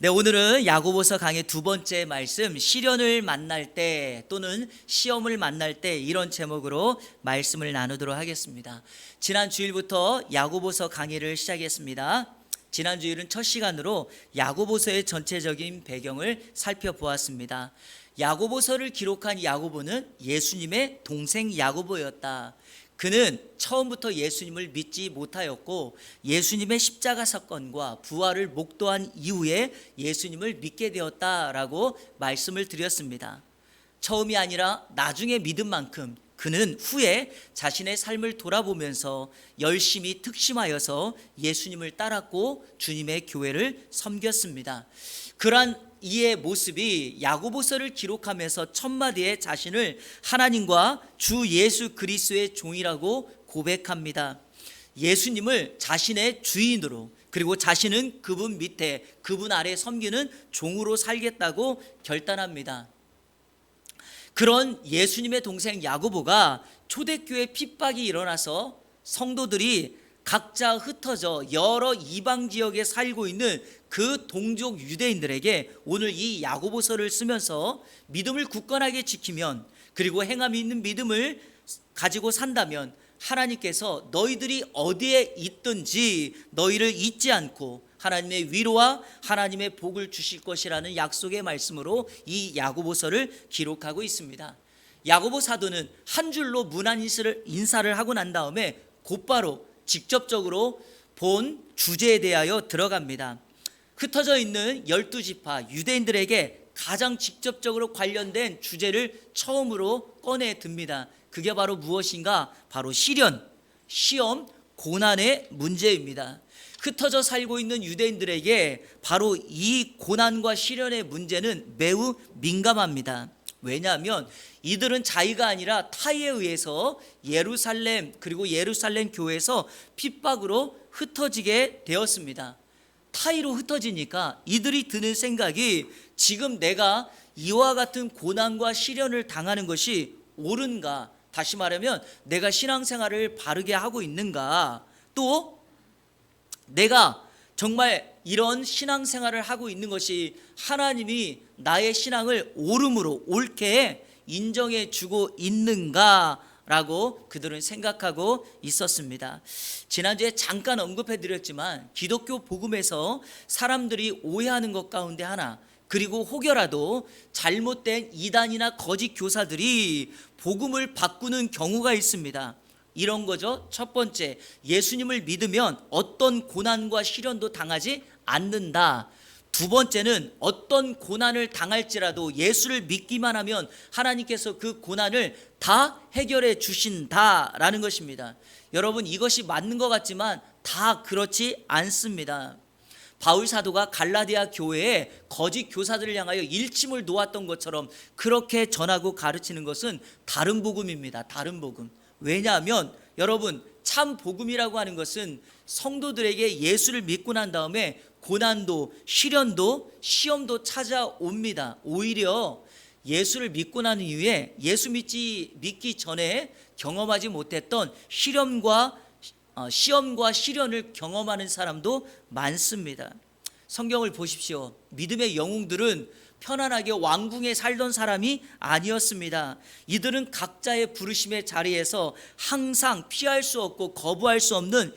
네, 오늘은 야고보서 강의 두 번째 말씀, 시련을 만날 때 또는 시험을 만날 때, 이런 제목으로 말씀을 나누도록 하겠습니다. 지난 주일부터 야고보서 강의를 시작했습니다. 지난 주일은 첫 시간으로 야고보서의 전체적인 배경을 살펴보았습니다. 야고보서를 기록한 야고보는 예수님의 동생 야고보였다. 그는 처음부터 예수님을 믿지 못하였고 예수님의 십자가 사건과 부활을 목도한 이후에 예수님을 믿게 되었다라고 말씀을 드렸습니다. 처음이 아니라 나중에 믿은 만큼 그는 후에 자신의 삶을 돌아보면서 열심히 특심하여서 예수님을 따랐고 주님의 교회를 섬겼습니다. 그러한 이의 모습이 야고보서를 기록하면서 첫마디에 자신을 하나님과 주 예수 그리스도의 종이라고 고백합니다. 예수님을 자신의 주인으로, 그리고 자신은 그분 밑에, 그분 아래 섬기는 종으로 살겠다고 결단합니다. 그런 예수님의 동생 야고보가 초대교회 핍박이 일어나서 성도들이 각자 흩어져 여러 이방 지역에 살고 있는 그 동족 유대인들에게 오늘 이 야고보서를 쓰면서 믿음을 굳건하게 지키면, 그리고 행함이 있는 믿음을 가지고 산다면 하나님께서 너희들이 어디에 있든지 너희를 잊지 않고 하나님의 위로와 하나님의 복을 주실 것이라는 약속의 말씀으로 이 야고보서를 기록하고 있습니다. 야고보 사도는 한 줄로 문안 인사를 하고 난 다음에 곧바로 직접적으로 본 주제에 대하여 들어갑니다. 흩어져 있는 12지파 유대인들에게 가장 직접적으로 관련된 주제를 처음으로 꺼내 듭니다. 그게 바로 무엇인가? 바로 시련, 시험, 고난의 문제입니다. 흩어져 살고 있는 유대인들에게 바로 이 고난과 시련의 문제는 매우 민감합니다. 왜냐하면 이들은 자의가 아니라 타의에 의해서 예루살렘, 그리고 예루살렘 교회에서 핍박으로 흩어지게 되었습니다. 타의로 흩어지니까 이들이 드는 생각이, 지금 내가 이와 같은 고난과 시련을 당하는 것이 옳은가? 다시 말하면 내가 신앙생활을 바르게 하고 있는가? 또 내가 정말 이런 신앙생활을 하고 있는 것이 하나님이 나의 신앙을 옳음으로, 옳게 인정해 주고 있는가? 라고 그들은 생각하고 있었습니다. 지난주에 잠깐 언급해 드렸지만 기독교 복음에서 사람들이 오해하는 것 가운데 하나, 그리고 혹여라도 잘못된 이단이나 거짓 교사들이 복음을 바꾸는 경우가 있습니다. 이런 거죠. 첫 번째, 예수님을 믿으면 어떤 고난과 시련도 당하지 않는다. 두 번째는 어떤 고난을 당할지라도 예수를 믿기만 하면 하나님께서 그 고난을 다 해결해 주신다라는 것입니다. 여러분, 이것이 맞는 것 같지만 다 그렇지 않습니다. 바울 사도가 갈라디아 교회에 거짓 교사들을 향하여 일침을 놓았던 것처럼 그렇게 전하고 가르치는 것은 다른 복음입니다. 다른 복음. 왜냐하면 여러분, 참 복음이라고 하는 것은 성도들에게 예수를 믿고 난 다음에 고난도, 시련도, 시험도 찾아옵니다. 오히려 예수를 믿고 난 이후에 예수 믿기 전에 경험하지 못했던 시험과 시련을 경험하는 사람도 많습니다. 성경을 보십시오. 믿음의 영웅들은 편안하게 왕궁에 살던 사람이 아니었습니다. 이들은 각자의 부르심의 자리에서 항상 피할 수 없고 거부할 수 없는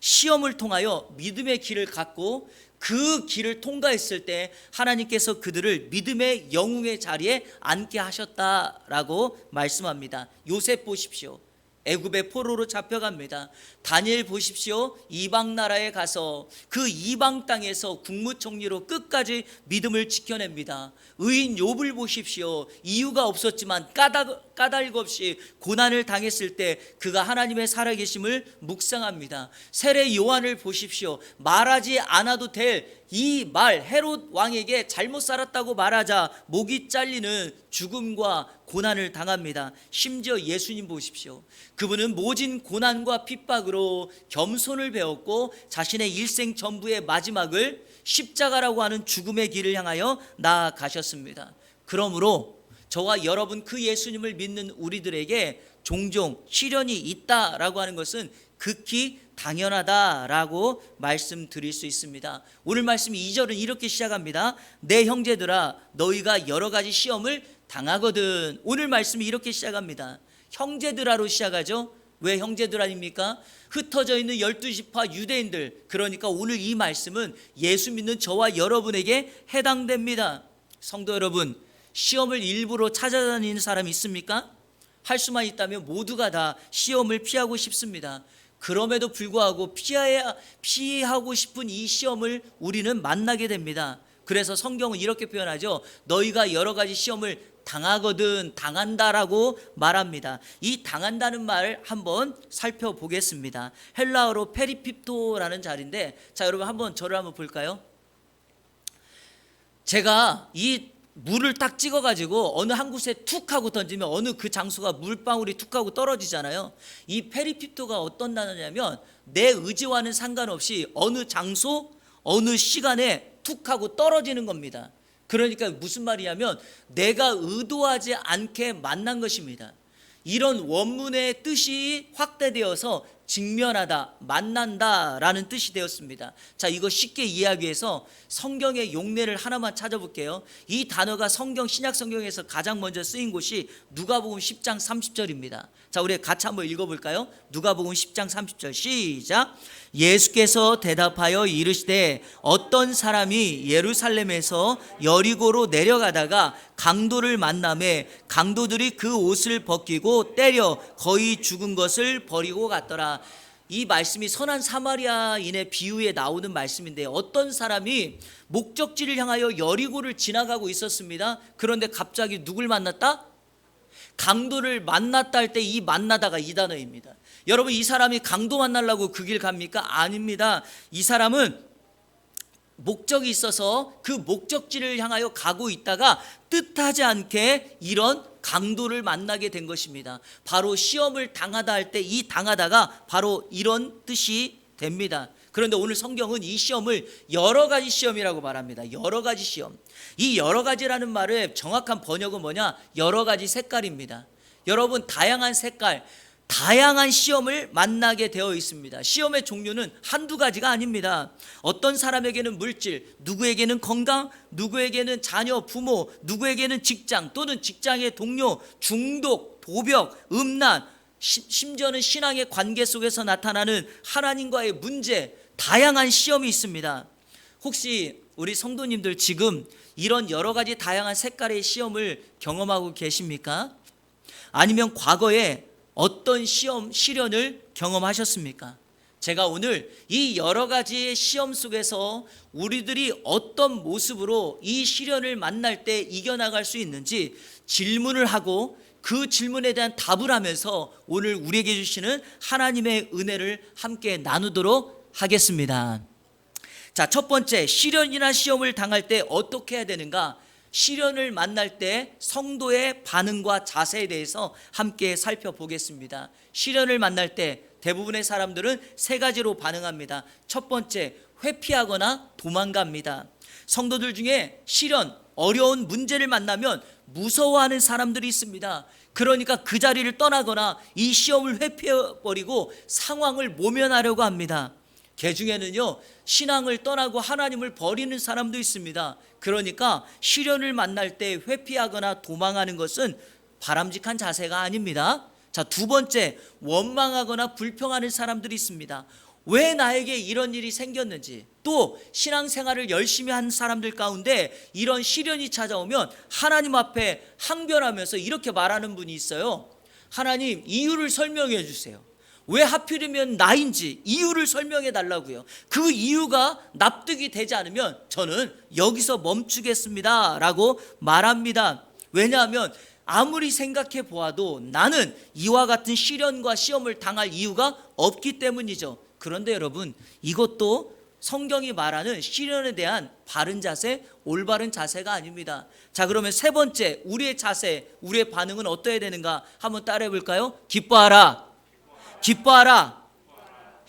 시험을 통하여 믿음의 길을 갖고 그 길을 통과했을 때 하나님께서 그들을 믿음의 영웅의 자리에 앉게 하셨다라고 말씀합니다. 요셉 보십시오. 애굽의 포로로 잡혀갑니다. 다니엘 보십시오. 이방 나라에 가서 그 이방 땅에서 국무총리로 끝까지 믿음을 지켜냅니다. 의인 욥을 보십시오. 이유가 없었지만 까닭 없이 고난을 당했을 때 그가 하나님의 살아계심을 묵상합니다. 세례 요한을 보십시오. 말하지 않아도 될 이 말, 헤롯 왕에게 잘못 살았다고 말하자 목이 잘리는 죽음과 고난을 당합니다. 심지어 예수님 보십시오. 그분은 모진 고난과 핍박으로 겸손을 배웠고 자신의 일생 전부의 마지막을 십자가라고 하는 죽음의 길을 향하여 나아가셨습니다. 그러므로 저와 여러분 그 예수님을 믿는 우리들에게 종종 시련이 있다라고 하는 것은 극히 당연하다라고 말씀드릴 수 있습니다. 오늘 말씀 2절은 이렇게 시작합니다. 내 형제들아 너희가 여러 가지 시험을 당하거든. 오늘 말씀이 이렇게 시작합니다. 형제들아로 시작하죠. 왜 형제들아입니까? 흩어져 있는 12지파 유대인들, 그러니까 오늘 이 말씀은 예수 믿는 저와 여러분에게 해당됩니다. 성도 여러분, 시험을 일부러 찾아다니는 사람이 있습니까? 할 수만 있다면 모두가 다 시험을 피하고 싶습니다. 그럼에도 불구하고 피하고 싶은 이 시험을 우리는 만나게 됩니다. 그래서 성경은 이렇게 표현하죠. 너희가 여러 가지 시험을 당하거든, 당한다라고 말합니다. 이 당한다는 말 한번 살펴보겠습니다. 헬라어로 페리핍토라는 자리인데, 자 여러분 한번 저를 한번 볼까요? 제가 이 물을 딱 찍어가지고 어느 한 곳에 툭 하고 던지면 어느 그 장소가 물방울이 툭 하고 떨어지잖아요. 이 페리핍토가 어떤 단어냐면 내 의지와는 상관없이 어느 장소 어느 시간에 툭 하고 떨어지는 겁니다. 그러니까 무슨 말이냐면 내가 의도하지 않게 만난 것입니다. 이런 원문의 뜻이 확대되어서 직면하다, 만난다라는 뜻이 되었습니다. 자, 이거 쉽게 이해하기 위해서 성경의 용례를 하나만 찾아볼게요. 이 단어가 성경 신약 성경에서 가장 먼저 쓰인 곳이 누가복음 10장 30절입니다. 자, 우리 같이 한번 읽어볼까요? 누가복음 10장 30절 시작. 예수께서 대답하여 이르시되 어떤 사람이 예루살렘에서 여리고로 내려가다가 강도를 만나매 강도들이 그 옷을 벗기고 때려 거의 죽은 것을 버리고 갔더라. 이 말씀이 선한 사마리아인의 비유에 나오는 말씀인데 어떤 사람이 목적지를 향하여 여리고를 지나가고 있었습니다. 그런데 갑자기 누굴 만났다? 강도를 만났다 할 때 이 만나다가 이 단어입니다. 여러분 이 사람이 강도 만나려고 그 길 갑니까? 아닙니다. 이 사람은 목적이 있어서 그 목적지를 향하여 가고 있다가 뜻하지 않게 이런 강도를 만나게 된 것입니다. 바로 시험을 당하다 할 때 이 당하다가 바로 이런 뜻이 됩니다. 그런데 오늘 성경은 이 시험을 여러 가지 시험이라고 말합니다. 여러 가지 시험. 이 여러 가지라는 말의 정확한 번역은 뭐냐? 여러 가지 색깔입니다. 여러분 다양한 색깔, 다양한 시험을 만나게 되어 있습니다. 시험의 종류는 한두 가지가 아닙니다. 어떤 사람에게는 물질, 누구에게는 건강, 누구에게는 자녀, 부모, 누구에게는 직장 또는 직장의 동료, 중독, 도벽, 음란, 심지어는 신앙의 관계 속에서 나타나는 하나님과의 문제, 다양한 시험이 있습니다. 혹시 우리 성도님들 지금 이런 여러 가지 다양한 색깔의 시험을 경험하고 계십니까? 아니면 과거에 어떤 시련을 경험하셨습니까? 제가 오늘 이 여러 가지의 시험 속에서 우리들이 어떤 모습으로 이 시련을 만날 때 이겨나갈 수 있는지 질문을 하고 그 질문에 대한 답을 하면서 오늘 우리에게 주시는 하나님의 은혜를 함께 나누도록 하겠습니다. 자, 첫 번째, 시련이나 시험을 당할 때 어떻게 해야 되는가? 시련을 만날 때 성도의 반응과 자세에 대해서 함께 살펴보겠습니다. 시련을 만날 때 대부분의 사람들은 세 가지로 반응합니다. 첫 번째, 회피하거나 도망갑니다. 성도들 중에 시련, 어려운 문제를 만나면 무서워하는 사람들이 있습니다. 그러니까 그 자리를 떠나거나 이 시험을 회피해버리고 상황을 모면하려고 합니다. 개 중에는요, 신앙을 떠나고 하나님을 버리는 사람도 있습니다. 그러니까 시련을 만날 때 회피하거나 도망하는 것은 바람직한 자세가 아닙니다. 자, 두 번째, 원망하거나 불평하는 사람들이 있습니다. 왜 나에게 이런 일이 생겼는지, 또 신앙생활을 열심히 한 사람들 가운데 이런 시련이 찾아오면 하나님 앞에 항변하면서 이렇게 말하는 분이 있어요. 하나님, 이유를 설명해 주세요. 왜 하필이면 나인지 이유를 설명해 달라고요. 그 이유가 납득이 되지 않으면 저는 여기서 멈추겠습니다 라고 말합니다. 왜냐하면 아무리 생각해 보아도 나는 이와 같은 시련과 시험을 당할 이유가 없기 때문이죠. 그런데 여러분, 이것도 성경이 말하는 시련에 대한 바른 자세, 올바른 자세가 아닙니다. 자, 그러면 세 번째, 우리의 자세, 우리의 반응은 어떠해야 되는가? 한번 따라해 볼까요? 기뻐하라. 기뻐하라.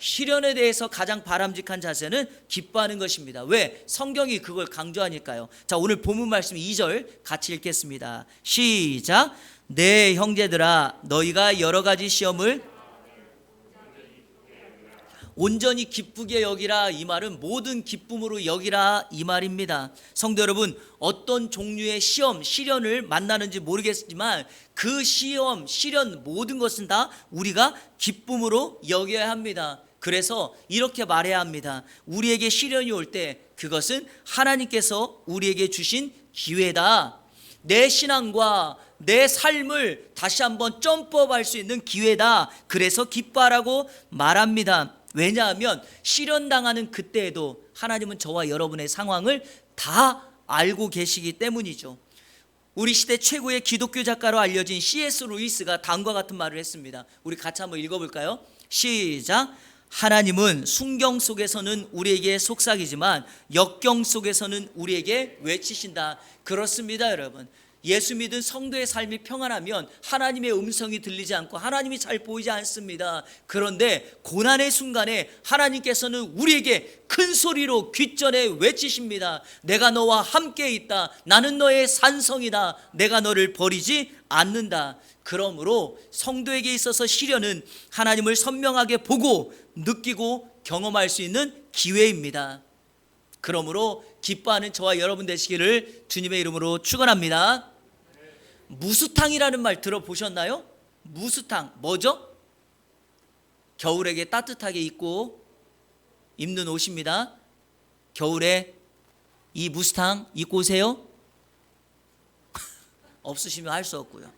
시련에 대해서 가장 바람직한 자세는 기뻐하는 것입니다. 왜? 성경이 그걸 강조하니까요. 자, 오늘 본문 말씀 2절 같이 읽겠습니다. 시작. 내 형제들아, 너희가 여러 가지 시험을 온전히 기쁘게 여기라. 이 말은 모든 기쁨으로 여기라 이 말입니다. 성도 여러분, 어떤 종류의 시험, 시련을 만나는지 모르겠지만 그 시험, 시련 모든 것은 다 우리가 기쁨으로 여겨야 합니다. 그래서 이렇게 말해야 합니다. 우리에게 시련이 올 때 그것은 하나님께서 우리에게 주신 기회다. 내 신앙과 내 삶을 다시 한번 점프업할 수 있는 기회다. 그래서 기뻐하라고 말합니다. 왜냐하면 시련당하는 그때에도 하나님은 저와 여러분의 상황을 다 알고 계시기 때문이죠. 우리 시대 최고의 기독교 작가로 알려진 C.S. 루이스가 다음과 같은 말을 했습니다. 우리 같이 한번 읽어볼까요? 시작. 하나님은 순경 속에서는 우리에게 속삭이지만 역경 속에서는 우리에게 외치신다. 그렇습니다, 여러분. 예수 믿은 성도의 삶이 평안하면 하나님의 음성이 들리지 않고 하나님이 잘 보이지 않습니다. 그런데 고난의 순간에 하나님께서는 우리에게 큰 소리로 귓전에 외치십니다. 내가 너와 함께 있다. 나는 너의 산성이다. 내가 너를 버리지 않는다. 그러므로 성도에게 있어서 시련은 하나님을 선명하게 보고 느끼고 경험할 수 있는 기회입니다. 그러므로 기뻐하는 저와 여러분 되시기를 주님의 이름으로 축원합니다. 무스탕이라는 말 들어보셨나요? 무스탕 뭐죠? 겨울에게 따뜻하게 입는 옷입니다. 겨울에 이 무스탕 입고 오세요? 없으시면 할 수 없고요.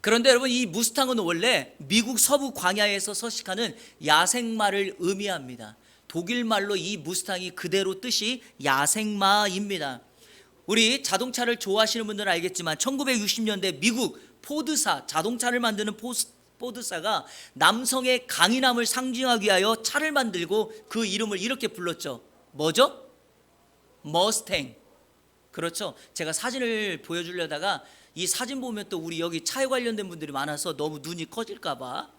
그런데 여러분, 이 무스탕은 원래 미국 서부 광야에서 서식하는 야생마를 의미합니다. 독일 말로 이 무스탕이 그대로 뜻이 야생마입니다. 우리 자동차를 좋아하시는 분들은 알겠지만 1960년대 미국 포드사, 자동차를 만드는 포드사가 남성의 강인함을 상징하기 위하여 차를 만들고 그 이름을 이렇게 불렀죠. 뭐죠? 머스탱. 그렇죠. 제가 사진을 보여주려다가 이 사진 보면 또 우리 여기 차에 관련된 분들이 많아서 너무 눈이 커질까 봐.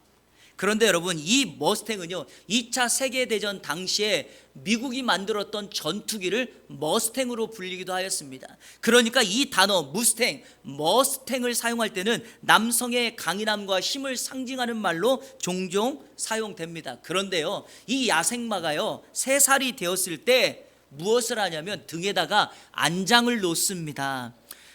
그런데 여러분, 이 머스탱은요 2차 세계대전 당시에 미국이 만들었던 전투기를 머스탱으로 불리기도 하였습니다. 그러니까 이 단어 무스탱, 머스탱을 사용할 때는 남성의 강인함과 힘을 상징하는 말로 종종 사용됩니다. 그런데요, 이 야생마가요 3살이 되었을 때 무엇을 하냐면 등에다가 안장을 놓습니다.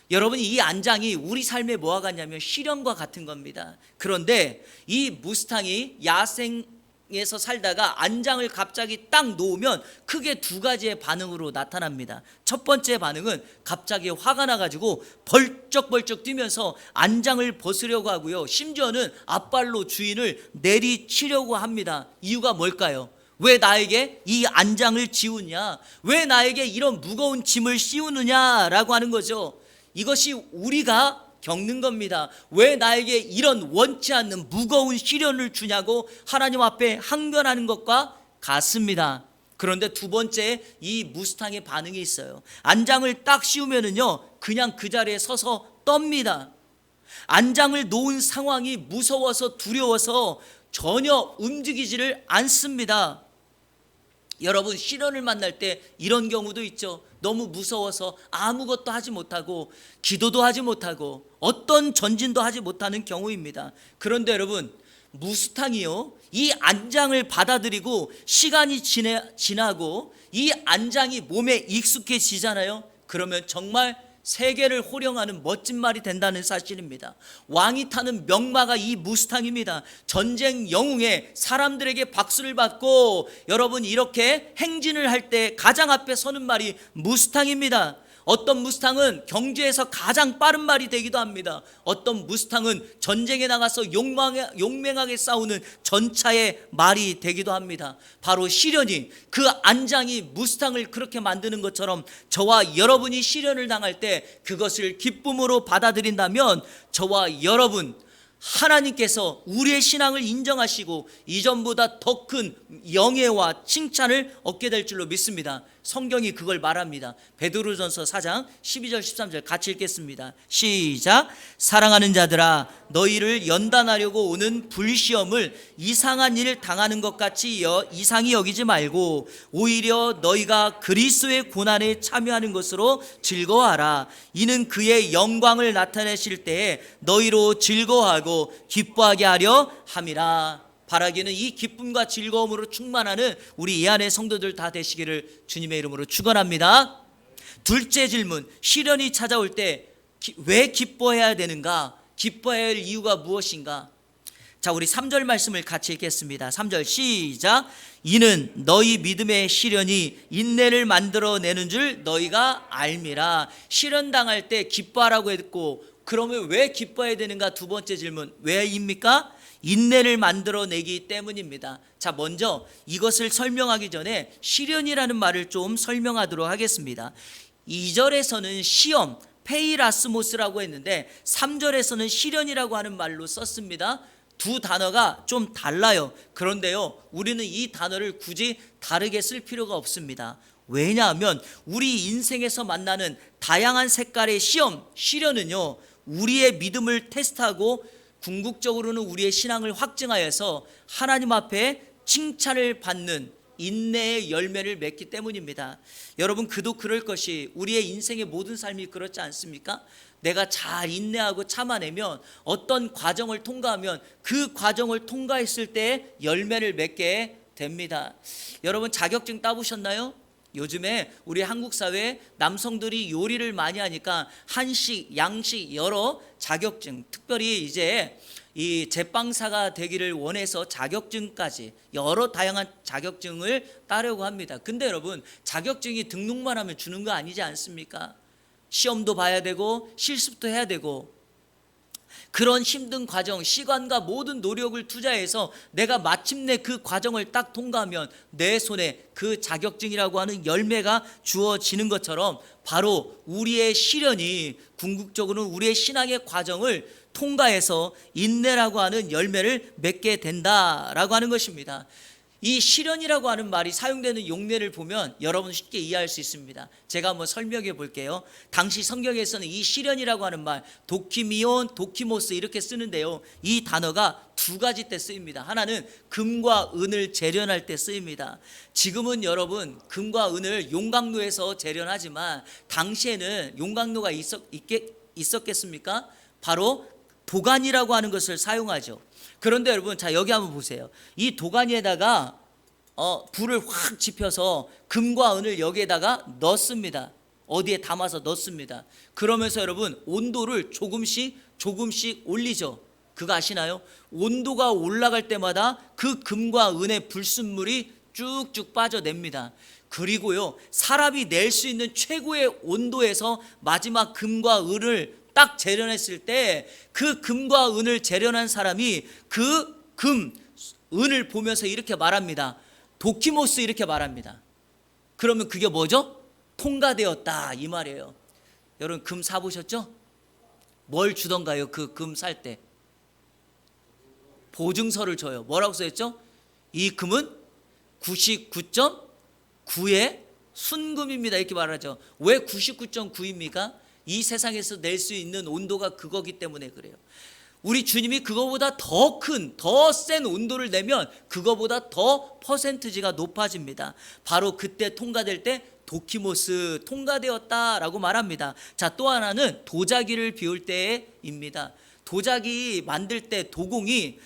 여러분, 이 안장이 우리 삶에 뭐와 같냐면 시련과 같은 겁니다. 그런데 이 무스탕이 야생에서 살다가 안장을 갑자기 딱 놓으면 크게 2가지의 반응으로 나타납니다. 첫 번째 반응은 갑자기 화가 나가지고 벌쩍벌쩍 뛰면서 안장을 벗으려고 하고요, 심지어는 앞발로 주인을 내리치려고 합니다. 이유가 뭘까요? 왜 나에게 이 안장을 지우냐? 왜 나에게 이런 무거운 짐을 씌우느냐라고 하는 거죠. 이것이 우리가 겪는 겁니다. 왜 나에게 이런 원치 않는 무거운 시련을 주냐고 하나님 앞에 항변하는 것과 같습니다. 그런데 두 번째, 이 무스탕의 반응이 있어요. 안장을 딱 씌우면은요 그냥 그 자리에 서서 떱니다. 안장을 놓은 상황이 무서워서 두려워서 전혀 움직이지를 않습니다. 여러분, 시련을 만날 때 이런 경우도 있죠. 너무 무서워서 아무것도 하지 못하고 기도도 하지 못하고 어떤 전진도 하지 못하는 경우입니다. 그런데 여러분, 무스탕이요 이 안장을 받아들이고 시간이 지나고 이 안장이 몸에 익숙해지잖아요. 그러면 정말 세계를 호령하는 멋진 말이 된다는 사실입니다. 왕이 타는 명마가 이 무스탕입니다. 전쟁 영웅에 사람들에게 박수를 받고 여러분 이렇게 행진을 할 때 가장 앞에 서는 말이 무스탕입니다. 어떤 무스탕은 경주에서 가장 빠른 말이 되기도 합니다. 어떤 무스탕은 전쟁에 나가서 용맹하게 싸우는 전차의 말이 되기도 합니다. 바로 시련이, 그 안장이 무스탕을 그렇게 만드는 것처럼 저와 여러분이 시련을 당할 때 그것을 기쁨으로 받아들인다면 저와 여러분, 하나님께서 우리의 신앙을 인정하시고 이전보다 더 큰 영예와 칭찬을 얻게 될 줄로 믿습니다. 성경이 그걸 말합니다. 베드로전서 4장 12절 13절 같이 읽겠습니다. 시작. 사랑하는 자들아, 너희를 연단하려고 오는 불시험을 이상한 일 당하는 것 같이 이상히 여기지 말고 오히려 너희가 그리스도의 고난에 참여하는 것으로 즐거워하라. 이는 그의 영광을 나타내실 때에 너희로 즐거워하고 기뻐하게 하려 함이라. 바라기는 이 기쁨과 즐거움으로 충만하는 우리 이 안의 성도들 다 되시기를 주님의 이름으로 축원합니다. 둘째 질문, 시련이 찾아올 때 왜 기뻐해야 되는가? 기뻐해야 할 이유가 무엇인가? 자, 우리 3절 말씀을 같이 읽겠습니다. 3절 시작. 이는 너희 믿음의 시련이 인내를 만들어내는 줄 너희가 알미라. 시련 당할 때 기뻐하라고 했고, 그러면 왜 기뻐해야 되는가? 두 번째 질문, 왜입니까? 인내를 만들어내기 때문입니다. 자, 먼저 이것을 설명하기 전에 시련이라는 말을 좀 설명하도록 하겠습니다. 2절에서는 시험, 페이라스모스라고 했는데 3절에서는 시련이라고 하는 말로 썼습니다. 두 단어가 좀 달라요. 그런데요, 우리는 이 단어를 굳이 다르게 쓸 필요가 없습니다. 왜냐하면 우리 인생에서 만나는 다양한 색깔의 시험, 시련은요, 우리의 믿음을 테스트하고 궁극적으로는 우리의 신앙을 확증하여서 하나님 앞에 칭찬을 받는 인내의 열매를 맺기 때문입니다. 여러분, 그도 그럴 것이 우리의 인생의 모든 삶이 그렇지 않습니까? 내가 잘 인내하고 참아내면, 어떤 과정을 통과하면 그 과정을 통과했을 때 열매를 맺게 됩니다. 여러분, 자격증 따보셨나요? 요즘에 우리 한국 사회에 남성들이 요리를 많이 하니까 한식, 양식 여러 자격증, 특별히 이제 이 제빵사가 되기를 원해서 자격증까지 여러 다양한 자격증을 따려고 합니다. 근데 여러분, 자격증이 등록만 하면 주는 거 아니지 않습니까? 시험도 봐야 되고 실습도 해야 되고, 그런 힘든 과정, 시간과 모든 노력을 투자해서 내가 마침내 그 과정을 딱 통과하면 내 손에 그 자격증이라고 하는 열매가 주어지는 것처럼, 바로 우리의 시련이 궁극적으로는 우리의 신앙의 과정을 통과해서 인내라고 하는 열매를 맺게 된다라고 하는 것입니다. 이 시련이라고 하는 말이 사용되는 용례를 보면 여러분 쉽게 이해할 수 있습니다. 제가 한번 설명해 볼게요. 당시 성경에서는 이 시련이라고 하는 말, 도키미온, 도키모스 이렇게 쓰는데요, 이 단어가 두 가지 때 쓰입니다. 하나는 금과 은을 재련할 때 쓰입니다. 지금은 여러분 금과 은을 용광로에서 재련하지만 당시에는 용광로가 있었겠습니까? 바로 도간이라고 하는 것을 사용하죠. 그런데 여러분, 자, 여기 한번 보세요. 이 도가니에다가 불을 확 지펴서 금과 은을 여기에다가 넣습니다. 어디에 담아서 넣습니다. 그러면서 여러분 온도를 조금씩 올리죠. 그거 아시나요? 온도가 올라갈 때마다 그 금과 은의 불순물이 쭉쭉 빠져냅니다. 그리고요, 사람이 낼 수 있는 최고의 온도에서 마지막 금과 은을 딱 재련했을 때, 그 금과 은을 재련한 사람이 그 금, 은을 보면서 이렇게 말합니다. 도키모스 이렇게 말합니다. 그러면 그게 뭐죠? 통과되었다 이 말이에요. 여러분, 금 사보셨죠? 뭘 주던가요? 그 금 살 때 보증서를 줘요. 뭐라고 써있죠? 이 금은 99.9의 순금입니다 이렇게 말하죠. 왜 99.9입니까? 이 세상에서 낼 수 있는 온도가 그거기 때문에 그래요. 우리 주님이 그거보다 더 큰, 더 센 온도를 내면 그거보다 더 퍼센트지가 높아집니다. 바로 그때 통과될 때 도키모스 통과되었다라고 말합니다. 자, 또 하나는 도자기를 비울 때입니다. 도자기 만들 때 도공이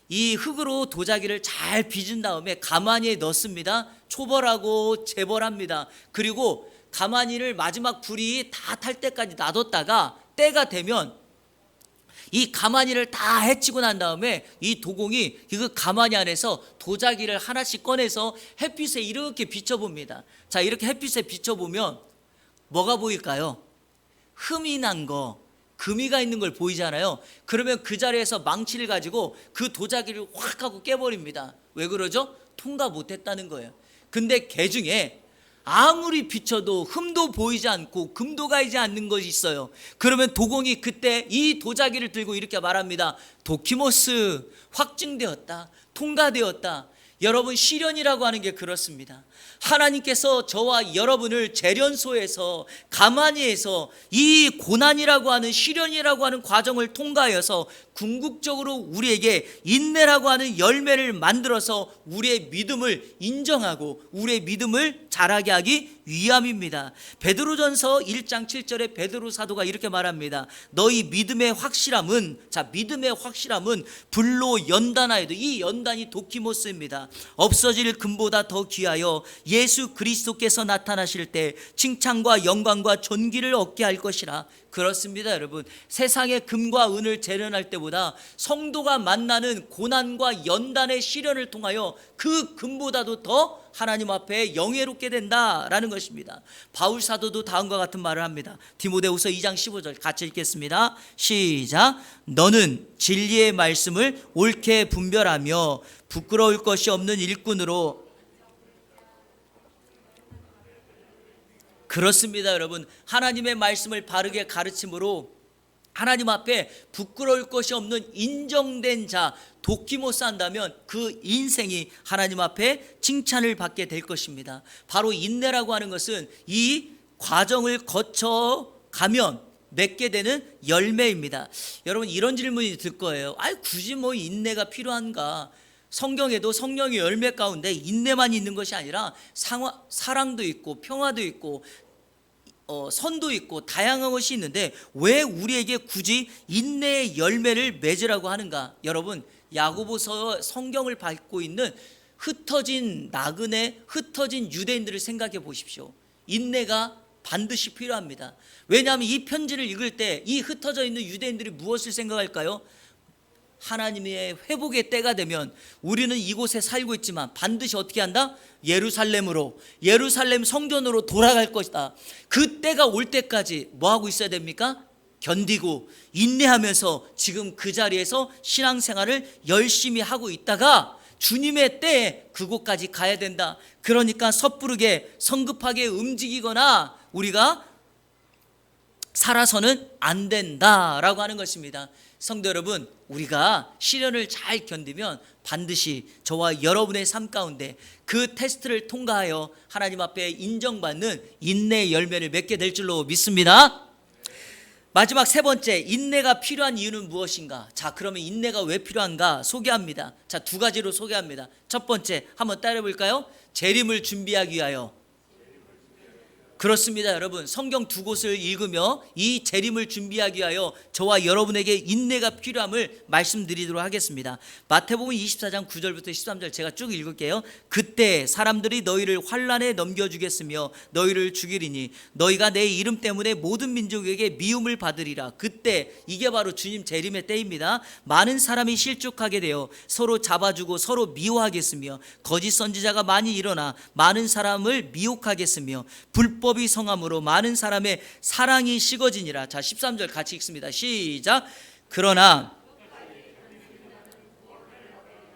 이 흙으로 도자기를 잘 빚은 다음에 가마니에 넣습니다. 초벌하고 재벌합니다. 그리고 가마니를 마지막 불이 다 탈 때까지 놔뒀다가 때가 되면 이 가마니를 다 해치고 난 다음에 이 도공이 그 가마니 안에서 도자기를 하나씩 꺼내서 햇빛에 이렇게 비춰봅니다. 자, 이렇게 햇빛에 비춰보면 뭐가 보일까요? 흠이 난 거, 금이가 있는 걸 보이잖아요. 그러면 그 자리에서 망치를 가지고 그 도자기를 확 하고 깨버립니다. 왜 그러죠? 통과 못했다는 거예요. 근데 개 중에 아무리 비춰도 흠도 보이지 않고 금도 가지 않는 것이 있어요. 그러면 도공이 그때 이 도자기를 들고 이렇게 말합니다. 도키모스 확증되었다, 통과되었다. 여러분, 시련이라고 하는 게 그렇습니다. 하나님께서 저와 여러분을 재련소에서 가만히 해서 이 고난이라고 하는, 시련이라고 하는 과정을 통과하여서 궁극적으로 우리에게 인내라고 하는 열매를 만들어서 우리의 믿음을 인정하고 우리의 믿음을 자라게 하기 위함입니다. 베드로전서 1장 7절에 베드로 사도가 이렇게 말합니다. 너희 믿음의 확실함은, 믿음의 확실함은 불로 연단하여도, 이 연단이 도키모스입니다. 없어질 금보다 더 귀하여 예수 그리스도께서 나타나실 때 칭찬과 영광과 존귀를 얻게 할 것이라. 그렇습니다, 여러분. 세상의 금과 은을 재련할 때보다 성도가 만나는 고난과 연단의 시련을 통하여 그 금보다도 더 하나님 앞에 영예롭게 된다라는 것입니다. 바울 사도도 다음과 같은 말을 합니다. 디모데후서 2장 15절 같이 읽겠습니다. 시작. 너는 진리의 말씀을 옳게 분별하며 부끄러울 것이 없는 일꾼으로. 그렇습니다, 여러분. 하나님의 말씀을 바르게 가르침으로 하나님 앞에 부끄러울 것이 없는 인정된 자, 도키모스 한다면 그 인생이 하나님 앞에 칭찬을 받게 될 것입니다. 바로 인내라고 하는 것은 이 과정을 거쳐가면 맺게 되는 열매입니다. 여러분, 이런 질문이 들 거예요. 굳이 뭐 인내가 필요한가? 성경에도 성령의 열매 가운데 인내만 있는 것이 아니라 사랑도 있고 평화도 있고 선도 있고 다양한 것이 있는데 왜 우리에게 굳이 인내의 열매를 맺으라고 하는가? 여러분, 야고보서 성경을 밟고 있는 흩어진 나그네, 흩어진 유대인들을 생각해 보십시오. 인내가 반드시 필요합니다. 왜냐하면 이 편지를 읽을 때 이 흩어져 있는 유대인들이 무엇을 생각할까요? 하나님의 회복의 때가 되면 우리는 이곳에 살고 있지만 반드시 어떻게 한다? 예루살렘 성전으로 돌아갈 것이다. 그 때가 올 때까지 뭐 하고 있어야 됩니까? 견디고 인내하면서 지금 그 자리에서 신앙생활을 열심히 하고 있다가 주님의 때에 그곳까지 가야 된다. 그러니까 섣부르게 성급하게 움직이거나 우리가 살아서는 안 된다라고 하는 것입니다. 성도 여러분, 우리가 시련을 잘 견디면 반드시 저와 여러분의 삶 가운데 그 테스트를 통과하여 하나님 앞에 인정받는 인내의 열매를 맺게 될 줄로 믿습니다. 마지막 세 번째, 인내가 필요한 이유는 무엇인가? 그러면 인내가 왜 필요한가 소개합니다. 두 가지로 소개합니다. 첫 번째, 한번 따라해 볼까요? 재림을 준비하기 위하여. 그렇습니다, 여러분. 성경 두 곳을 읽으며 이 재림을 준비하기 위하여 저와 여러분에게 인내가 필요함을 말씀드리도록 하겠습니다. 마태복음 24장 9절부터 13절 제가 쭉 읽을게요. 그때 사람들이 너희를 환난에 넘겨주겠으며 너희를 죽이리니 너희가 내 이름 때문에 모든 민족에게 미움을 받으리라. 그때, 이게 바로 주님 재림의 때입니다. 많은 사람이 실족하게 되어 서로 잡아주고 서로 미워하겠으며 거짓 선지자가 많이 일어나 많은 사람을 미혹하겠으며 불법이 성함으로 많은 사람의 사랑이 식어지니라. 13절 같이 읽습니다. 시작. 그러나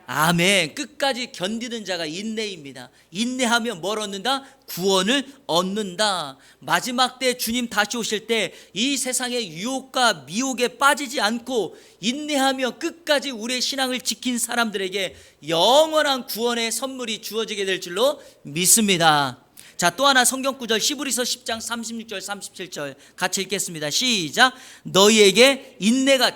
아멘, 끝까지 견디는 자가 인내입니다. 인내하면 뭘 얻는다? 구원을 얻는다. 마지막 때 주님 다시 오실 때 이 세상의 유혹과 미혹에 빠지지 않고 인내하며 끝까지 우리의 신앙을 지킨 사람들에게 영원한 구원의 선물이 주어지게 될 줄로 믿습니다. 또 하나 성경 구절 히브리서 10장 36절 37절 같이 읽겠습니다. 시작. 너희에게 인내가,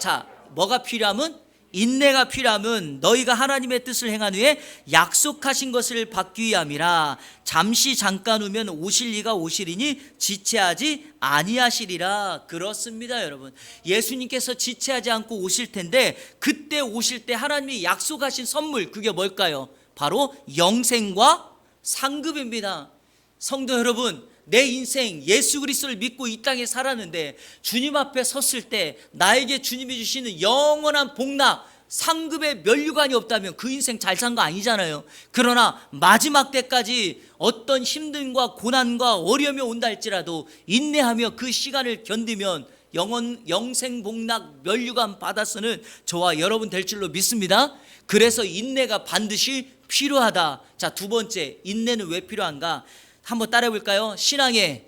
뭐가 필요하면? 인내가 필요하면 너희가 하나님의 뜻을 행한 후에 약속하신 것을 받기 위함이라. 잠시 잠깐 후면 오실 이가 오시리니 지체하지 아니하시리라. 그렇습니다, 여러분. 예수님께서 지체하지 않고 오실 텐데 그때 오실 때 하나님이 약속하신 선물, 그게 뭘까요? 바로 영생과 상급입니다. 성도 여러분, 내 인생 예수 그리스도를 믿고 이 땅에 살았는데 주님 앞에 섰을 때 나에게 주님이 주시는 영원한 복락, 상급의 면류관이 없다면 그 인생 잘 산 거 아니잖아요. 그러나 마지막 때까지 어떤 힘듦과 고난과 어려움이 온다 할지라도 인내하며 그 시간을 견디면 영생 복락 면류관 받아 쓰는 저와 여러분 될 줄로 믿습니다. 그래서 인내가 반드시 필요하다. 두 번째, 인내는 왜 필요한가? 한번 따라해 볼까요? 신앙의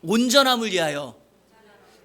온전함을 위하여.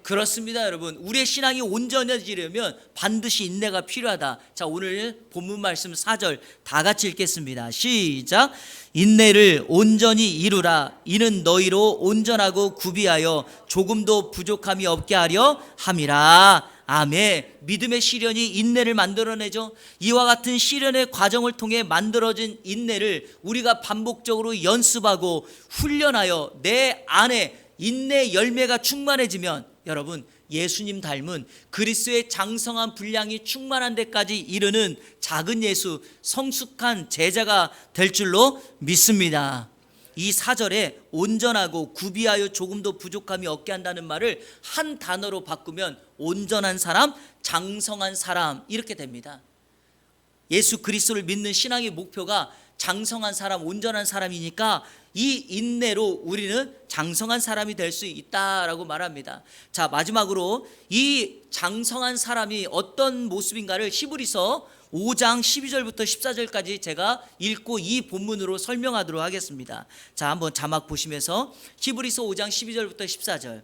그렇습니다, 여러분. 우리의 신앙이 온전해지려면 반드시 인내가 필요하다. 자, 오늘 본문 말씀 4절 다 같이 읽겠습니다. 시작. 인내를 온전히 이루라. 이는 너희로 온전하고 구비하여 조금도 부족함이 없게 하려 함이라. 아멘. 믿음의 시련이 인내를 만들어내죠. 이와 같은 시련의 과정을 통해 만들어진 인내를 우리가 반복적으로 연습하고 훈련하여 내 안에 인내 열매가 충만해지면 여러분, 예수님 닮은 그리스도의 장성한 분량이 충만한 데까지 이르는 작은 예수, 성숙한 제자가 될 줄로 믿습니다. 이 4절에 온전하고 구비하여 조금도 부족함이 없게 한다는 말을 한 단어로 바꾸면 온전한 사람, 장성한 사람 이렇게 됩니다. 예수 그리스도를 믿는 신앙의 목표가 장성한 사람, 온전한 사람이니까 이 인내로 우리는 장성한 사람이 될 수 있다라고 말합니다. 자, 마지막으로 이 장성한 사람이 어떤 모습인가를 히브리서 5장 12절부터 14절까지 제가 읽고 이 본문으로 설명하도록 하겠습니다. 자, 한번 자막 보시면서 히브리서 5장 12절부터 14절.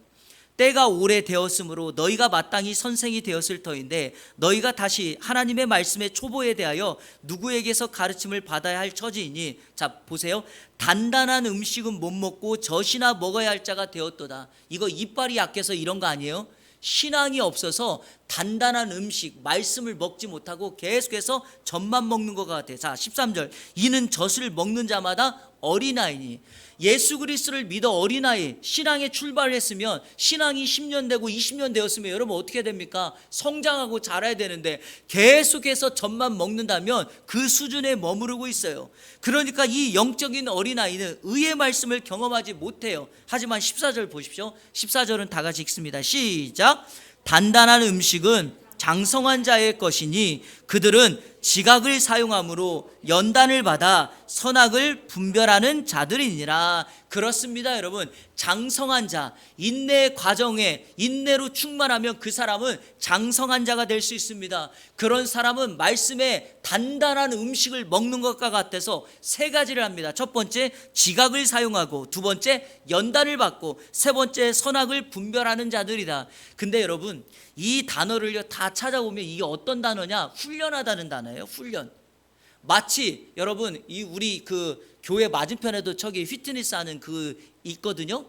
때가 오래되었으므로 너희가 마땅히 선생이 되었을 터인데 너희가 다시 하나님의 말씀의 초보에 대하여 누구에게서 가르침을 받아야 할 처지이니, 자 보세요. 단단한 음식은 못 먹고 젖이나 먹어야 할 자가 되었도다. 이거 이빨이 약해서 이런 거 아니에요? 신앙이 없어서 단단한 음식, 말씀을 먹지 못하고 계속해서 젖만 먹는 것 같아요. 자, 13절. 이는 젖을 먹는 자마다 어린아이니. 예수 그리스도를 믿어 어린아이 신앙에 출발했으면 신앙이 10년 되고 20년 되었으면 여러분 어떻게 됩니까? 성장하고 자라야 되는데 계속해서 젖만 먹는다면 그 수준에 머무르고 있어요. 그러니까 이 영적인 어린아이는 의의 말씀을 경험하지 못해요. 하지만 14절 보십시오. 14절은 다 같이 읽습니다. 시작. 단단한 음식은 장성한 자의 것이니 그들은 지각을 사용함으로 연단을 받아 선악을 분별하는 자들이니라. 그렇습니다, 여러분. 장성한 자, 인내의 과정에 인내로 충만하면 그 사람은 장성한 자가 될 수 있습니다. 그런 사람은 말씀에 단단한 음식을 먹는 것과 같아서 세 가지를 합니다. 첫 번째, 지각을 사용하고, 두 번째, 연단을 받고, 세 번째, 선악을 분별하는 자들이다. 근데 여러분, 이 단어를 다 찾아보면 이게 어떤 단어냐? 훈련하다는 단어예요. 훈련. 마치 여러분, 이 우리 그 교회 맞은편에도 저기 피트니스 하는 그 있거든요.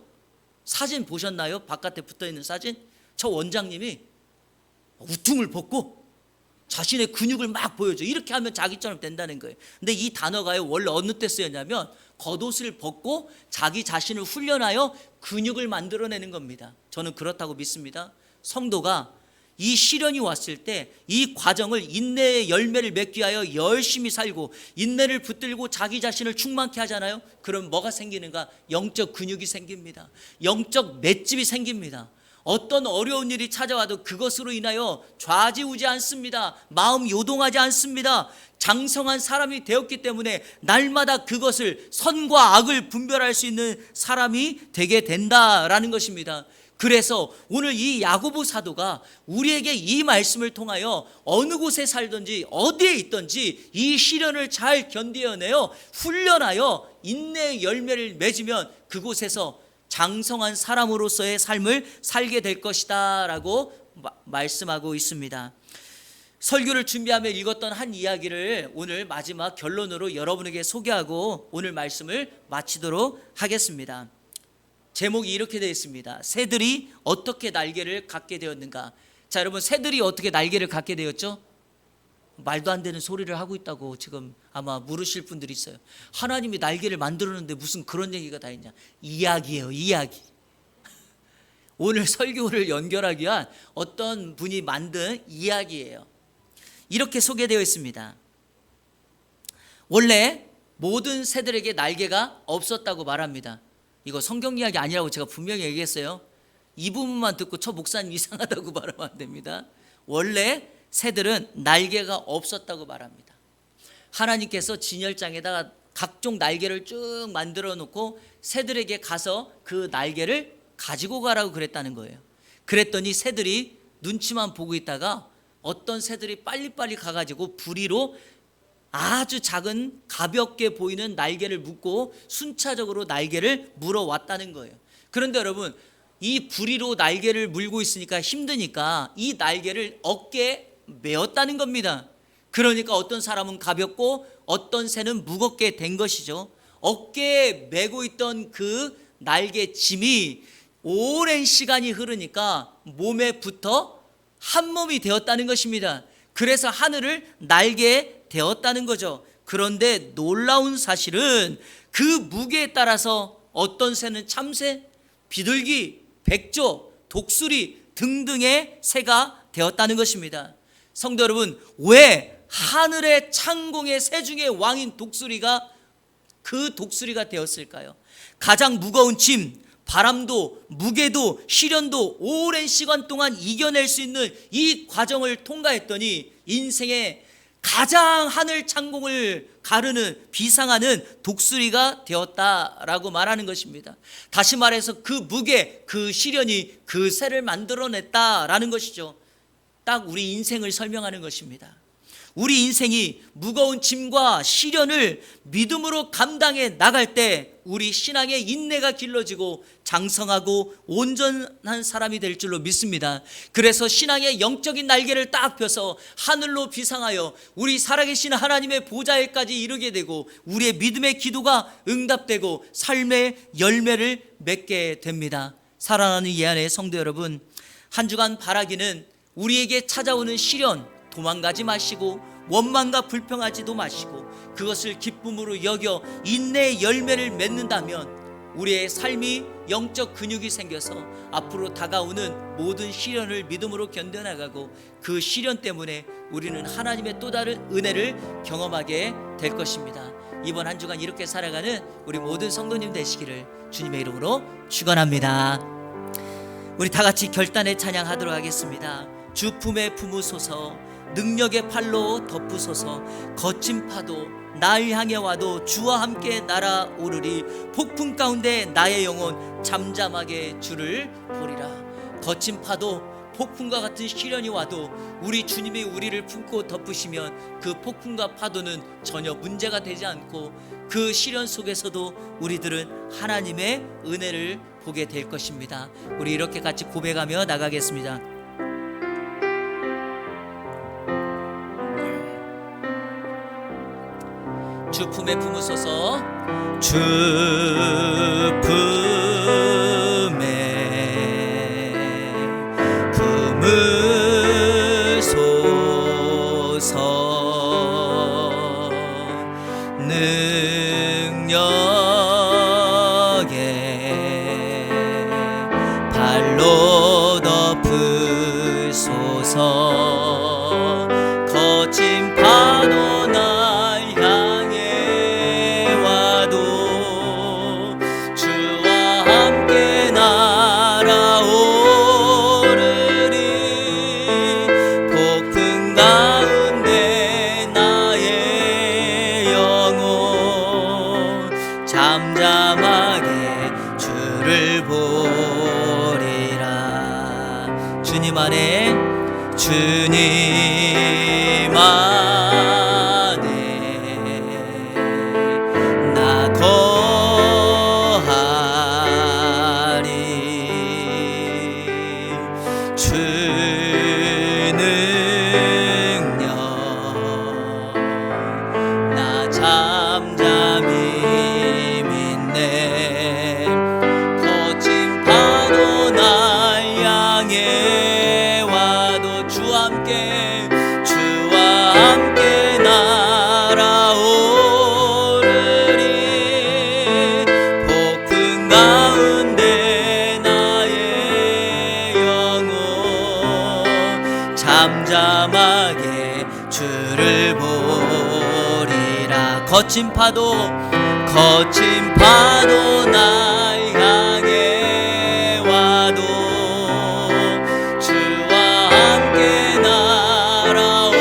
사진 보셨나요? 바깥에 붙어 있는 사진. 저 원장님이 우퉁을 벗고 자신의 근육을 막 보여줘. 이렇게 하면 자기처럼 된다는 거예요. 근데 이 단어가요, 원래 어느 때 쓰였냐면 겉옷을 벗고 자기 자신을 훈련하여 근육을 만들어내는 겁니다. 저는 그렇다고 믿습니다. 성도가 이 시련이 왔을 때 이 과정을 인내의 열매를 맺기 위하여 열심히 살고 인내를 붙들고 자기 자신을 충만케 하잖아요. 그럼 뭐가 생기는가? 영적 근육이 생깁니다. 영적 맷집이 생깁니다. 어떤 어려운 일이 찾아와도 그것으로 인하여 좌지우지 않습니다. 마음 요동하지 않습니다. 장성한 사람이 되었기 때문에 날마다 그것을 선과 악을 분별할 수 있는 사람이 되게 된다라는 것입니다. 그래서 오늘 이 야고보 사도가 우리에게 이 말씀을 통하여 어느 곳에 살든지 어디에 있든지 이 시련을 잘 견뎌내어 훈련하여 인내의 열매를 맺으면 그곳에서 장성한 사람으로서의 삶을 살게 될 것이다 라고 말씀하고 있습니다. 설교를 준비하며 읽었던 한 이야기를 오늘 마지막 결론으로 여러분에게 소개하고 오늘 말씀을 마치도록 하겠습니다. 제목이 이렇게 되어 있습니다. 새들이 어떻게 날개를 갖게 되었는가? 자, 여러분, 새들이 어떻게 날개를 갖게 되었죠? 말도 안 되는 소리를 하고 있다고 지금 아마 물으실 분들이 있어요. 하나님이 날개를 만들었는데 무슨 그런 얘기가 다 있냐? 이야기예요, 이야기. 오늘 설교를 연결하기 위한 어떤 분이 만든 이야기예요. 이렇게 소개되어 있습니다. 원래 모든 새들에게 날개가 없었다고 말합니다. 이거 성경 이야기 아니라고 제가 분명히 얘기했어요. 이 부분만 듣고 저 목사님 이상하다고 말하면 안 됩니다. 원래 새들은 날개가 없었다고 말합니다. 하나님께서 진열장에다가 각종 날개를 쭉 만들어 놓고 새들에게 가서 그 날개를 가지고 가라고 그랬다는 거예요. 그랬더니 새들이 눈치만 보고 있다가 어떤 새들이 빨리빨리 가가지고 부리로 아주 작은 가볍게 보이는 날개를 묶고 순차적으로 날개를 물어왔다는 거예요. 그런데 여러분, 이 부리로 날개를 물고 있으니까 힘드니까 이 날개를 어깨에 메었다는 겁니다. 그러니까 어떤 사람은 가볍고 어떤 새는 무겁게 된 것이죠. 어깨에 메고 있던 그 날개 짐이 오랜 시간이 흐르니까 몸에 붙어 한 몸이 되었다는 것입니다. 그래서 하늘을 날개에 대었다는 거죠. 그런데 놀라운 사실은 그 무게에 따라서 어떤 새는 참새, 비둘기, 백조, 독수리 등등의 새가 되었다는 것입니다. 성도 여러분, 왜 하늘의 창공의 새 중에 왕인 독수리가 그 독수리가 되었을까요? 가장 무거운 짐, 바람도 무게도 시련도 오랜 시간 동안 이겨낼 수 있는 이 과정을 통과했더니 인생의 가장 하늘 창공을 가르는 비상하는 독수리가 되었다라고 말하는 것입니다. 다시 말해서 그 무게, 그 시련이 그 새를 만들어냈다라는 것이죠. 딱 우리 인생을 설명하는 것입니다. 우리 인생이 무거운 짐과 시련을 믿음으로 감당해 나갈 때 우리 신앙의 인내가 길러지고 장성하고 온전한 사람이 될 줄로 믿습니다. 그래서 신앙의 영적인 날개를 딱 펴서 하늘로 비상하여 우리 살아계신 하나님의 보좌에까지 이르게 되고 우리의 믿음의 기도가 응답되고 삶의 열매를 맺게 됩니다. 사랑하는 이 안의 성도 여러분, 한 주간 바라기는 우리에게 찾아오는 시련 도망가지 마시고 원망과 불평하지도 마시고 그것을 기쁨으로 여겨 인내의 열매를 맺는다면 우리의 삶이 영적 근육이 생겨서 앞으로 다가오는 모든 시련을 믿음으로 견뎌나가고 그 시련 때문에 우리는 하나님의 또 다른 은혜를 경험하게 될 것입니다. 이번 한 주간 이렇게 살아가는 우리 모든 성도님 되시기를 주님의 이름으로 축원합니다. 우리 다 같이 결단의 찬양하도록 하겠습니다. 주 품에 품으소서, 능력의 팔로 덮으소서. 거친 파도 날 향해 와도 주와 함께 날아오르리. 폭풍 가운데 나의 영혼 잠잠하게 주를 보리라. 거친 파도, 폭풍과 같은 시련이 와도 우리 주님이 우리를 품고 덮으시면 그 폭풍과 파도는 전혀 문제가 되지 않고 그 시련 속에서도 우리들은 하나님의 은혜를 보게 될 것입니다. 우리 이렇게 같이 고백하며 나가겠습니다. 주 품에 품으소서. 주 품에 품으소서. 능력의 발로 덮으소서. 거친 파도 날 향해 와도 주와 함께 날아오르리. 폭풍 가운데 나의 영혼 잠잠하게 주를 보리라. 주님 안에, 주님 안에 나 거하리. 주 능력 나 잠잠히 믿네. 거친 파도 날 향해 와도 주와 함께 날아오르리. 폭풍 가운데 나의 영혼 잠잠하게 주를 보리라. 거친 파도 날 향해 와도 주와 함께 날아오르리.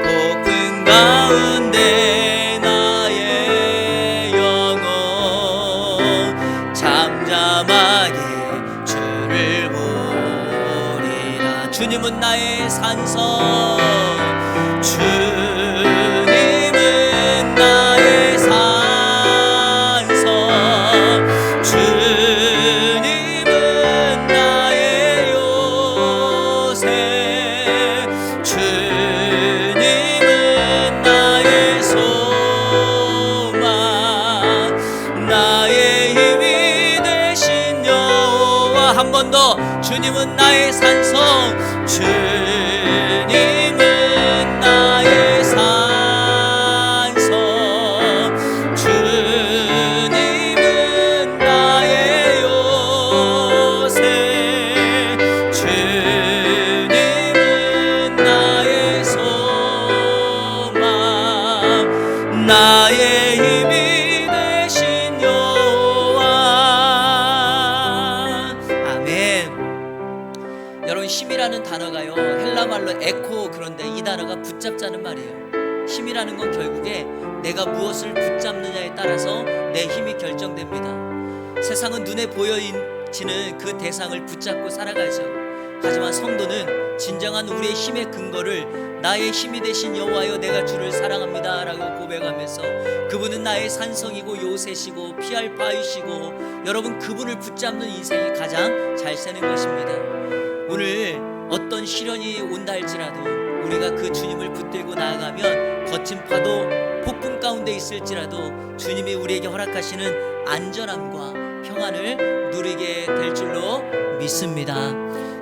폭풍 가운데 나의 영혼 잠잠하게 주를 보리라. 주님은 나의 산성, 주님은 나의 산성. 주님은 나의 소망, 나의 힘이 되신 여호와. 한 번 더. 주님은 나의 산성, 주님은 나의 산성, 주님은 나의 요새, 주님은 나의 소망, 나의 힘이 되신 여호와. 아멘. 여러분, 힘이라는 단어가요, 헬라 말로 에코, 그런데 이 단어가 붙잡자는 말이에요. 힘이라는 건 결국에 내가 무엇을 붙잡느냐에 따라서 내 힘이 결정됩니다. 세상은 눈에 보여지는 그 대상을 붙잡고 살아가죠. 하지만 성도는 진정한 우리의 힘의 근거를 나의 힘이 되신 여호와여 내가 주를 사랑합니다 라고 고백하면서, 그분은 나의 산성이고 요새시고 피할 바위시고, 여러분, 그분을 붙잡는 인생이 가장 잘 사는 것입니다. 오늘 어떤 시련이 온다 할지라도 우리가 그 주님을 붙들고 나아가면 거친 파도 폭풍 가운데 있을지라도 주님이 우리에게 허락하시는 안전함과 평안을 누리게 될 줄로 믿습니다.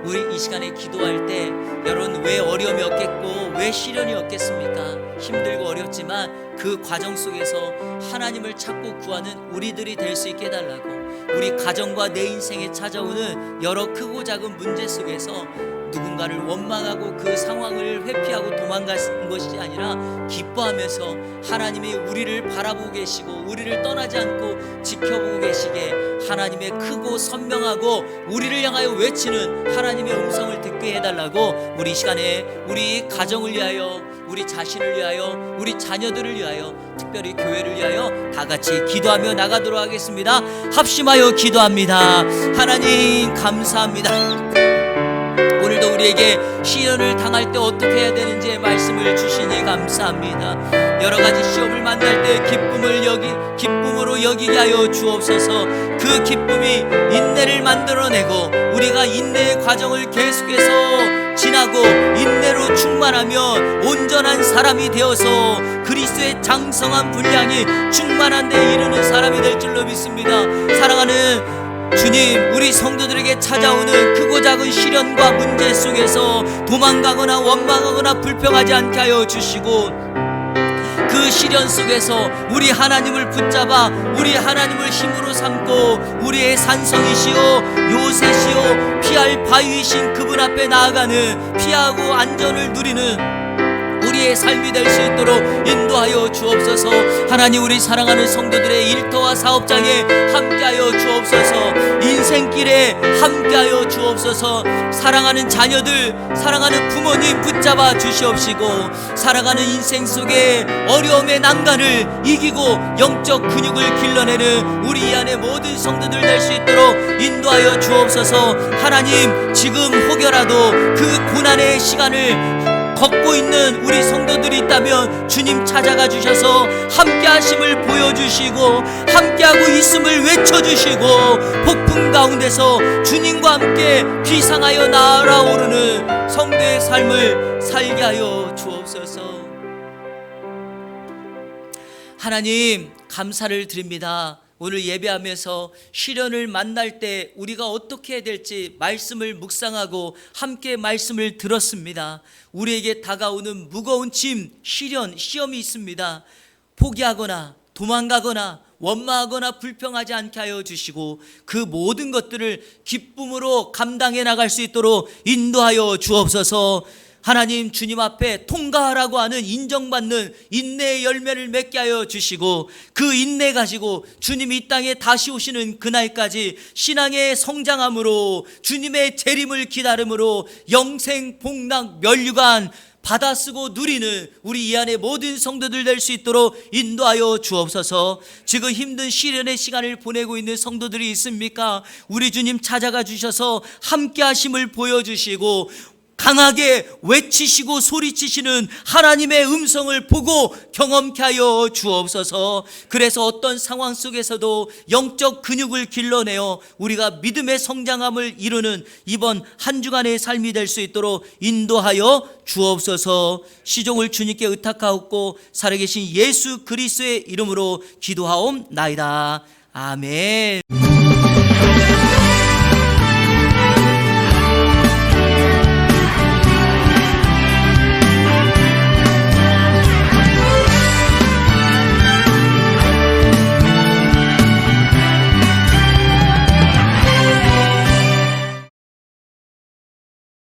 우리 이 시간에 기도할 때 여러분, 왜 어려움이 없겠고 왜 시련이 없겠습니까? 힘들고 어렵지만 그 과정 속에서 하나님을 찾고 구하는 우리들이 될 수 있게 해달라고, 우리 가정과 내 인생에 찾아오는 여러 크고 작은 문제 속에서 누군가를 원망하고 그 상황을 회피하고 도망가는 것이 아니라 기뻐하면서 하나님이 우리를 바라보고 계시고 우리를 떠나지 않고 지켜보고 계시게, 하나님의 크고 선명하고 우리를 향하여 외치는 하나님의 음성을 듣게 해달라고, 우리 시간에 우리 가정을 위하여, 우리 자신을 위하여, 우리 자녀들을 위하여, 특별히 교회를 위하여 다 같이 기도하며 나가도록 하겠습니다. 합심하여 기도합니다. 하나님 감사합니다. 오늘도 우리에게 시련을 당할 때 어떻게 해야 되는지의 말씀을 주시니 감사합니다. 여러 가지 시험을 만날 때 기쁨으로 여기게 하여 주옵소서. 그 기쁨이 인내를 만들어내고 우리가 인내의 과정을 계속해서 지나고 인내로 충만하며 온전한 사람이 되어서 그리스도의 장성한 분량이 충만한 데 이르는 사람이 될 줄로 믿습니다. 사랑하는 주님, 우리 성도들에게 찾아오는 크고 작은 시련과 문제 속에서 도망가거나 원망하거나 불평하지 않게 하여 주시고, 그 시련 속에서 우리 하나님을 붙잡아 우리 하나님을 힘으로 삼고 우리의 산성이시오 요새시오 피할 바위이신 그분 앞에 나아가는, 피하고 안전을 누리는 우리의 삶이 될 수 있도록 인도하여 주옵소서. 하나님, 우리 사랑하는 성도들의 일터와 사업장에 함께하여 주옵소서. 인생길에 함께하여 주옵소서. 사랑하는 자녀들, 사랑하는 부모님 붙잡아 주시옵시고, 살아가는 인생 속에 어려움의 난간을 이기고 영적 근육을 길러내는 우리 이 안에 모든 성도들 될 수 있도록 인도하여 주옵소서. 하나님, 지금 혹여라도 그 고난의 시간을 걷고 있는 우리 성도들이 있다면 주님 찾아가 주셔서 함께 하심을 보여주시고 함께하고 있음을 외쳐주시고, 폭풍 가운데서 주님과 함께 비상하여 날아오르는 성도의 삶을 살게 하여 주옵소서. 하나님, 감사를 드립니다. 오늘 예배하면서 시련을 만날 때 우리가 어떻게 해야 될지 말씀을 묵상하고 함께 말씀을 들었습니다. 우리에게 다가오는 무거운 짐, 시련, 시험이 있습니다. 포기하거나 도망가거나 원망하거나 불평하지 않게 하여 주시고 그 모든 것들을 기쁨으로 감당해 나갈 수 있도록 인도하여 주옵소서. 하나님, 주님 앞에 통과하라고 하는 인정받는 인내의 열매를 맺게 하여 주시고, 그 인내 가지고 주님이 이 땅에 다시 오시는 그날까지 신앙의 성장함으로 주님의 재림을 기다림으로 영생 복락 멸류관 받아쓰고 누리는 우리 이 안에 모든 성도들 될 수 있도록 인도하여 주옵소서. 지금 힘든 시련의 시간을 보내고 있는 성도들이 있습니까? 우리 주님 찾아가 주셔서 함께 하심을 보여주시고 강하게 외치시고 소리치시는 하나님의 음성을 보고 경험케 하여 주옵소서. 그래서 어떤 상황 속에서도 영적 근육을 길러내어 우리가 믿음의 성장함을 이루는 이번 한 주간의 삶이 될 수 있도록 인도하여 주옵소서. 시종을 주님께 의탁하옵고 살아계신 예수 그리스도의 이름으로 기도하옵나이다. 아멘.